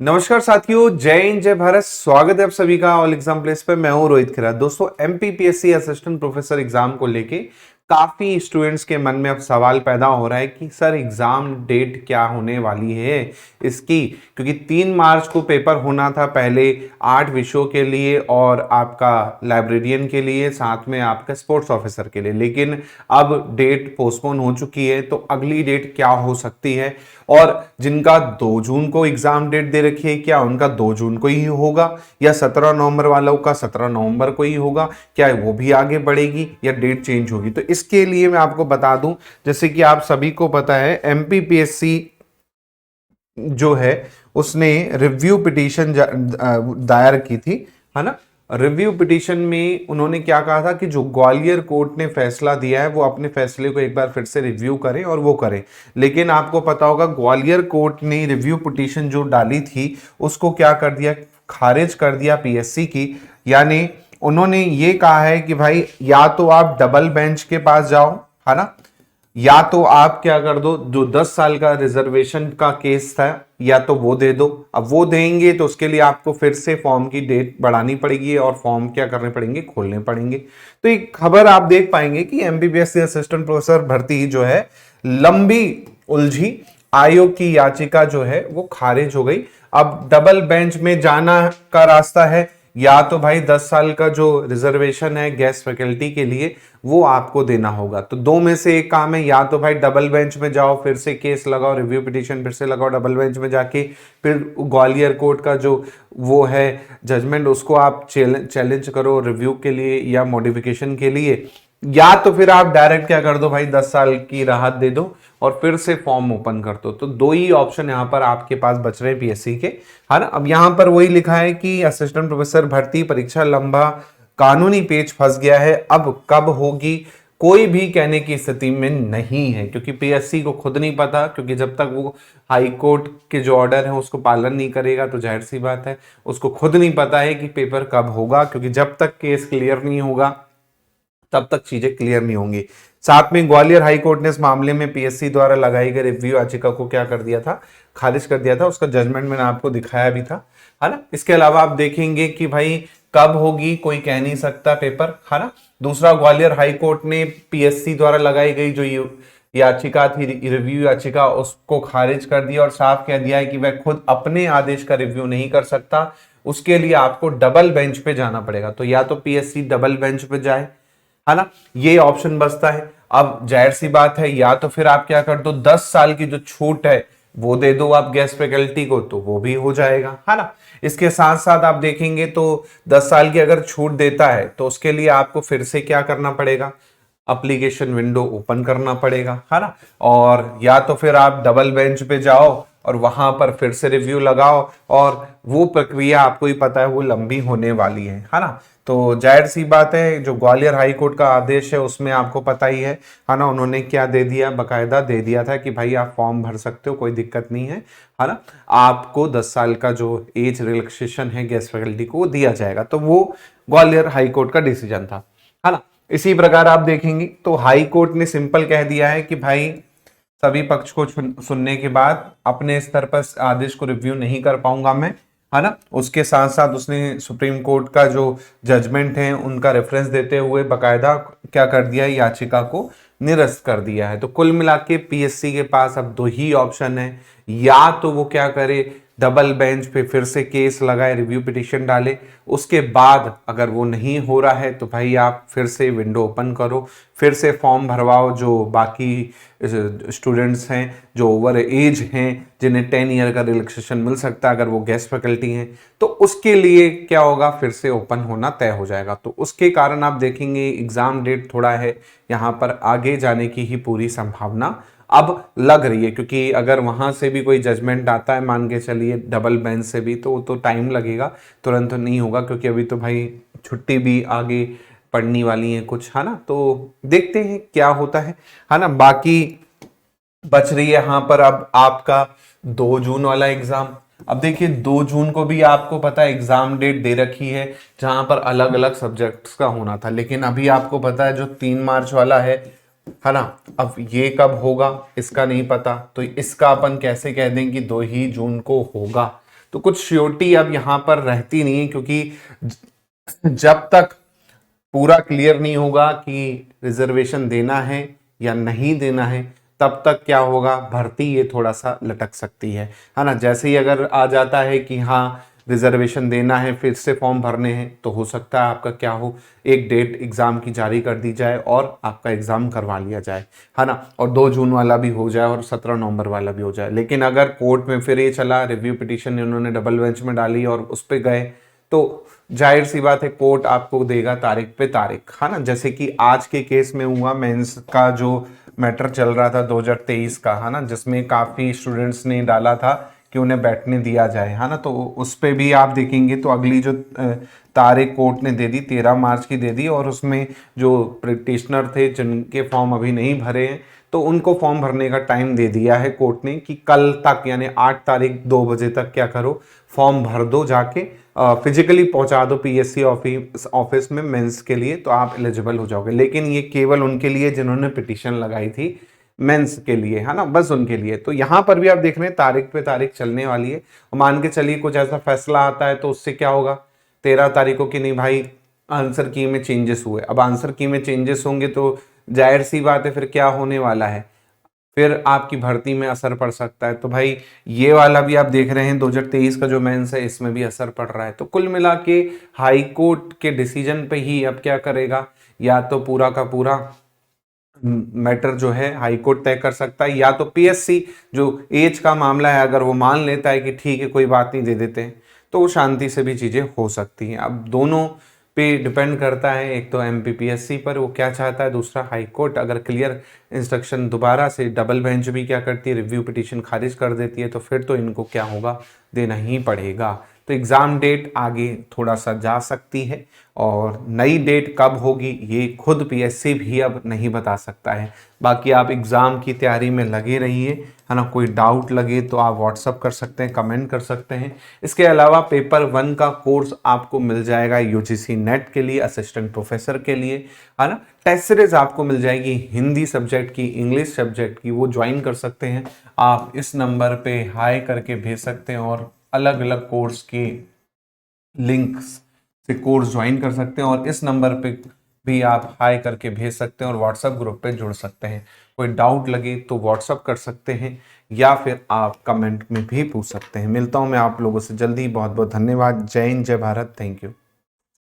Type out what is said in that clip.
नमस्कार साथियों, जय हिंद जय भारत। स्वागत है आप सभी का ऑल एग्जाम प्लेस पे। मैं हूं रोहित खिरा। दोस्तों, एमपीपीएससी असिस्टेंट प्रोफेसर एग्जाम को लेके काफी स्टूडेंट्स के मन में अब सवाल पैदा हो रहा है कि सर एग्जाम डेट क्या होने वाली है इसकी, क्योंकि 3 मार्च को पेपर होना था पहले 8 विषयों के लिए और आपका लाइब्रेरियन के लिए, साथ में आपका स्पोर्ट्स ऑफिसर के लिए, लेकिन अब डेट पोस्टपोन हो चुकी है। तो अगली डेट क्या हो सकती है, और जिनका 2 जून को एग्जाम डेट दे रखी है क्या उनका 2 जून को ही होगा, या 17 नवंबर वालों का 17 नवंबर को ही होगा, क्या वो भी आगे बढ़ेगी या डेट चेंज होगी। तो इसके लिए मैं आपको बता दूं, जैसे कि आप सभी को पता है एमपीपीएससी जो है उसने रिव्यू पिटीशन दायर की थी, है ना। रिव्यू पिटीशन में उन्होंने क्या कहा था कि जो ग्वालियर कोर्ट ने फैसला दिया है वो अपने फैसले को एक बार फिर से रिव्यू करें और वो करें। लेकिन आपको पता होगा ग्वालियर कोर्ट ने रिव्यू पिटीशन जो डाली थी उसको क्या कर दिया, खारिज कर दिया पीएससी की। यानी उन्होंने ये कहा है कि भाई या तो आप डबल बेंच के पास जाओ, है ना, या तो आप क्या कर दो, जो 10 साल का रिजर्वेशन का केस था या तो वो दे दो। अब वो देंगे तो उसके लिए आपको फिर से फॉर्म की डेट बढ़ानी पड़ेगी और फॉर्म क्या करने पड़ेंगे, खोलने पड़ेंगे। तो एक खबर आप देख पाएंगे कि एमबीबीएस असिस्टेंट प्रोफेसर भर्ती जो है लंबी उलझी, आयोग की याचिका जो है वो खारिज हो गई। अब डबल बेंच में जाना का रास्ता है, या तो भाई 10 साल का जो रिजर्वेशन है गेस्ट फैकल्टी के लिए वो आपको देना होगा। तो दो में से एक काम है, या तो भाई डबल बेंच में जाओ, फिर से केस लगाओ, रिव्यू पिटीशन फिर से लगाओ डबल बेंच में जाके, फिर ग्वालियर कोर्ट का जो वो है जजमेंट उसको आप चैलेंज करो रिव्यू के लिए या मॉडिफिकेशन के लिए, या तो फिर आप डायरेक्ट क्या कर दो भाई 10 साल की राहत दे दो और फिर से फॉर्म ओपन कर दो। तो दो ही ऑप्शन यहां पर आपके पास बच रहे हैं पीएससी के, है ना। अब यहां पर वही लिखा है कि असिस्टेंट प्रोफेसर भर्ती परीक्षा लंबा, कानूनी पेच फंस गया है, अब कब होगी कोई भी कहने की स्थिति में नहीं है, क्योंकि पीएससी को खुद नहीं पता, क्योंकि जब तक वो हाई कोर्ट के जो ऑर्डर है उसको पालन नहीं करेगा तो जाहिर सी बात है उसको खुद नहीं पता है कि पेपर कब होगा, क्योंकि जब तक केस क्लियर नहीं होगा तब तक चीजें क्लियर नहीं होंगी। साथ में ग्वालियर हाई कोर्ट ने इस मामले में पीएससी द्वारा लगाई गई रिव्यू याचिका को क्या कर दिया था, खारिज कर दिया था। उसका जजमेंट मैंने आपको दिखाया भी था, है ना। इसके अलावा आप देखेंगे कि भाई कब होगी कोई कह नहीं सकता पेपर, है ना। दूसरा, ग्वालियर हाई कोर्ट ने पीएससी द्वारा लगाई गई जो याचिका थी, रिव्यू याचिका, उसको खारिज कर दिया और साफ कह दिया है कि वह खुद अपने आदेश का रिव्यू नहीं कर सकता, उसके लिए आपको डबल बेंच पे जाना पड़ेगा। तो या तो पीएससी डबल बेंच पे जाए, है ना, ये ऑप्शन बचता है। अब जाहिर सी बात है, या तो फिर आप क्या कर दो 10 साल की जो छूट है वो दे दो आप गेस्ट फैकल्टी को, तो वो भी हो जाएगा, है ना। इसके साथ साथ आप देखेंगे तो 10 साल की अगर छूट देता है तो उसके लिए आपको फिर से क्या करना पड़ेगा, एप्लीकेशन विंडो ओपन करना पड़ेगा, है ना। और या तो फिर आप डबल बेंच पे जाओ और वहां पर फिर से रिव्यू लगाओ, और वो प्रक्रिया आपको ही पता है वो लंबी होने वाली है ना। तो जाहिर सी बात है, जो ग्वालियर हाई कोर्ट का आदेश है उसमें आपको पता ही है ना, उन्होंने क्या दे दिया, बकायदा दे दिया था कि भाई आप फॉर्म भर सकते हो, कोई दिक्कत नहीं है ना। आपको 10 साल का जो एज रिलैक्सेशन है गेस्ट फैकल्टी को दिया जाएगा। तो वो ग्वालियर हाई कोर्ट का डिसीजन था, है ना। इसी प्रकार आप देखेंगे तो हाई कोर्ट ने सिंपल कह दिया है कि भाई सभी पक्ष को सुनने के बाद अपने स्तर पर आदेश को रिव्यू नहीं कर पाऊंगा मैं, है ना। उसके साथ साथ उसने सुप्रीम कोर्ट का जो जजमेंट है उनका रेफरेंस देते हुए बकायदा क्या कर दिया है, याचिका को निरस्त कर दिया है। तो कुल मिला के पीएससी के पास अब दो ही ऑप्शन है, या तो वो क्या करे डबल बेंच पे फिर से केस लगाए, रिव्यू पिटीशन डाले, उसके बाद अगर वो नहीं हो रहा है तो भाई आप फिर से विंडो ओपन करो, फिर से फॉर्म भरवाओ जो बाकी स्टूडेंट्स हैं जो ओवर एज हैं जिन्हें 10 ईयर का रिलैक्सेशन मिल सकता है अगर वो गेस्ट फैकल्टी हैं, तो उसके लिए क्या होगा, फिर से ओपन होना तय हो जाएगा। तो उसके कारण आप देखेंगे एग्जाम डेट थोड़ा है यहाँ पर आगे जाने की ही पूरी संभावना अब लग रही है, क्योंकि अगर वहां से भी कोई जजमेंट आता है, मान के चलिए डबल बेंच से भी, तो टाइम लगेगा, तुरंत तो नहीं होगा, क्योंकि अभी तो भाई छुट्टी भी आगे पड़ने वाली है कुछ, है ना। तो देखते हैं क्या होता है ना। बाकी बच रही है यहाँ पर अब आपका 2 जून वाला एग्जाम। अब देखिए 2 जून को भी आपको पता है एग्जाम डेट दे रखी है जहां पर अलग अलग सब्जेक्ट्स का होना था, लेकिन अभी आपको पता है जो 3 मार्च वाला है ना। अब ये कब होगा इसका नहीं पता, तो इसका अपन कैसे कह दें कि 2 ही जून को होगा। तो कुछ श्योरिटी अब यहाँ पर रहती नहीं है, क्योंकि जब तक पूरा क्लियर नहीं होगा कि रिजर्वेशन देना है या नहीं देना है, तब तक क्या होगा, भर्ती ये थोड़ा सा लटक सकती है ना। जैसे ही अगर आ जाता है कि हाँ रिजर्वेशन देना है, फिर से फॉर्म भरने हैं, तो हो सकता है आपका क्या हो, एक डेट एग्जाम की जारी कर दी जाए और आपका एग्जाम करवा लिया जाए, है ना, और 2 जून वाला भी हो जाए और 17 नवंबर वाला भी हो जाए। लेकिन अगर कोर्ट में फिर ये चला, रिव्यू पिटीशन इन्होंने डबल बेंच में डाली और उस पर गए, तो जाहिर सी बात है कोर्ट आपको देगा तारीख पे तारीख, है ना। जैसे कि आज के केस में हुआ, मेंस का जो मैटर चल रहा था 2023 का, है ना, जिसमें काफ़ी स्टूडेंट्स ने डाला था कि उन्हें बैठने दिया जाए, है ना। तो उस पर भी आप देखेंगे तो अगली जो तारीख कोर्ट ने दे दी 13 मार्च की दे दी, और उसमें जो पिटिशनर थे जिनके फॉर्म अभी नहीं भरे हैं, तो उनको फॉर्म भरने का टाइम दे दिया है कोर्ट ने कि कल तक, यानी 8 तारीख 2 बजे तक क्या करो, फॉर्म भर दो, जाके फिजिकली पहुंचा दो पीएससी ऑफिस में मेंस के लिए, तो आप एलिजिबल हो जाओगे। लेकिन ये केवल उनके लिए जिन्होंने पिटीशन लगाई थी मेंस के लिए, है ना, बस उनके लिए। तो यहाँ पर भी आप देख रहे हैं तारीख पे तारीख चलने वाली है। मान के चलिए कुछ ऐसा फैसला आता है तो उससे क्या होगा, 13 तारीख को कि नहीं भाई आंसर की में चेंजेस हुए। अब आंसर की में चेंजेस होंगे तो जाहिर सी बात है फिर क्या होने वाला है, फिर आपकी भर्ती में असर पड़ सकता है। तो भाई ये वाला भी आप देख रहे हैं 2023 का जो मेंस है, इसमें भी असर पड़ रहा है। तो कुल मिला के हाई कोर्ट के डिसीजन पे ही अब क्या करेगा, या तो पूरा का पूरा मैटर जो है हाई कोर्ट तय कर सकता है, या तो पीएससी जो एज का मामला है अगर वो मान लेता है कि ठीक है कोई बात नहीं दे देते हैं, तो वो शांति से भी चीज़ें हो सकती हैं। अब दोनों पे डिपेंड करता है, एक तो एमपीपीएससी पर वो क्या चाहता है, दूसरा हाई कोर्ट अगर क्लियर इंस्ट्रक्शन दोबारा से डबल बेंच भी क्या करती है, रिव्यू पिटीशन खारिज कर देती है, तो फिर तो इनको क्या होगा, देना ही पड़ेगा। तो एग्ज़ाम डेट आगे थोड़ा सा जा सकती है, और नई डेट कब होगी ये खुद पीएससी भी अब नहीं बता सकता है। बाकी आप एग्ज़ाम की तैयारी में लगे रहिए, है ना। कोई डाउट लगे तो आप व्हाट्सअप कर सकते हैं, कमेंट कर सकते हैं। इसके अलावा पेपर 1 का कोर्स आपको मिल जाएगा यूजीसी नेट के लिए, असिस्टेंट प्रोफेसर के लिए, है ना। टेस्ट सीरीज आपको मिल जाएगी हिंदी सब्जेक्ट की, इंग्लिश सब्जेक्ट की, वो ज्वाइन कर सकते हैं आप। इस नंबर पे हाई करके भेज सकते हैं और अलग अलग कोर्स की लिंक्स से कोर्स ज्वाइन कर सकते हैं, और इस नंबर पे भी आप हाई करके भेज सकते हैं और व्हाट्सएप ग्रुप पे जुड़ सकते हैं। कोई डाउट लगे तो व्हाट्सएप कर सकते हैं, या फिर आप कमेंट में भी पूछ सकते हैं। मिलता हूं मैं आप लोगों से जल्दी। बहुत बहुत धन्यवाद। जय हिंद, जय भारत। Thank you.